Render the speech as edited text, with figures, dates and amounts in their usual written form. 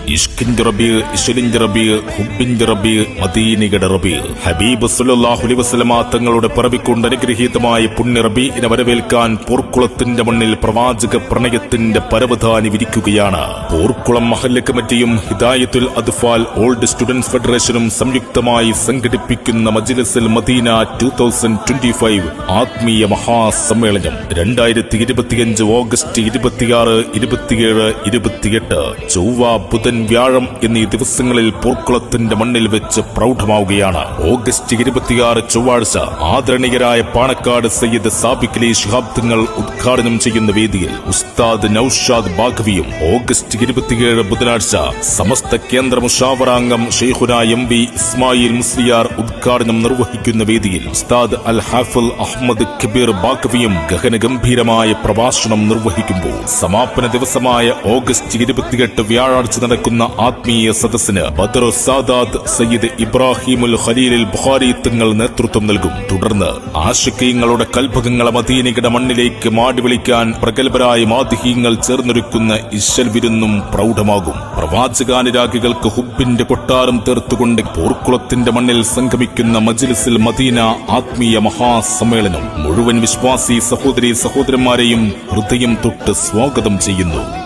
ഇഷ്കിന്റെ റബീഉ, ഇശ്വലിന്റെ റബീഉ, ഹുബിന്റെ റബീഉ, മദീനയുടെ റബീഉ. ഹബീബ് സല്ലല്ലാഹു അലൈഹി വസല്ലമ തങ്ങളുടെ പിറവിക്കൊണ്ട് അനുഗ്രഹീതമായ പുണ്യ റബീഇനെ വരവേൽക്കാൻ പോർക്കുളത്തിന്റെ മണ്ണിൽ പ്രവാചക പ്രണയത്തിന്റെ പരവതാനി വിരിക്കുകയാണ്. പോർക്കുളം മഹല്ല് കമ്മിറ്റിയും ഹിദായത്തുൽ അദ്ഫാൽ ഓൾഡ് സ്റ്റുഡൻസ് ഫെഡറേഷനും സംയുക്തമായി സംഘടിപ്പിക്കുന്ന മജ്ലിസുൽ മദീന 2025 ആത്മീയ മഹാസമ്മേളനം 2025 ഓഗസ്റ്റ് 26, 27, 28 ചൊവ്വ, ബുധൻ, വ്യാഴം എന്നീ ദിവസങ്ങളിൽ പോർക്കുളത്തിന്റെ മണ്ണിൽ വെച്ച് പ്രൗഢമാവുകയാണ്. ഓഗസ്റ്റ് 26 ചൊവ്വാഴ്ച ആദരണീയരായ പാണക്കാട് സയ്യിദ് സാബിഖ് അലി ശിഹാബ് തങ്ങൾ ഉദ്ഘാടനം ചെയ്യുന്ന വേദിയിൽ ഉസ്താദ് നൌഷാദ് ബാഖവിയും, ഓഗസ്റ്റ് 27 ബുധനാഴ്ച സമസ്ത കേന്ദ്ര മുഷാവറാംഗം ഷെയ്ഖുന എം വി ഇസ്മായിൽ മുസ്ലിയാർ ഉദ്ഘാടനം നിർവഹിക്കുന്ന വേദിയിൽ ഉസ്താദ് അൽ ഹാഫിൽ അഹമ്മദ് കബീർ ബാഖവിയും ഗഹനഗംഭീരമായ പ്രഭാഷണം നിർവഹിക്കുമ്പോൾ സമാപന ദിവസമായ ഓഗസ്റ്റ് 28 വ്യാഴാഴ്ച നടക്കുന്ന ആത്മീയ സദസ്സിന് ബദറു സാദാത്ത് സയ്യിദ് ഇബ്രാഹിമുൽ ഖലീലുൽ ബുഖാരി തങ്ങൾ നേതൃത്വം നൽകും. തുടർന്ന് ആശിഖീങ്ങളുടെ കൽഭകങ്ങളെ മദീനയുടെ മണ്ണിലേക്ക് മാടി വിളിക്കാൻ പ്രഗത്ഭരായ മാദിഹീങ്ങൾ ചേർന്നൊരുക്കുന്ന ഇശൽ വിരുന്നും പ്രൗഢമാകും. പ്രവാചകാനുരാഗികൾക്ക് ഹുബിന്റെ കൊട്ടാരം തീർത്തുകൊണ്ട് പോർക്കുളത്തിന്റെ മണ്ണിൽ സംഗമിക്കുന്ന മജ്ലിസുൽ മദീന ആത്മീയ മഹാസമ്മേളനം മുഴുവൻ വിശ്വാസി സഹോദരി സഹോദരന്മാരെയും ഹൃദയം തൊട്ട് സ്വാഗതം ചെയ്യുന്നു.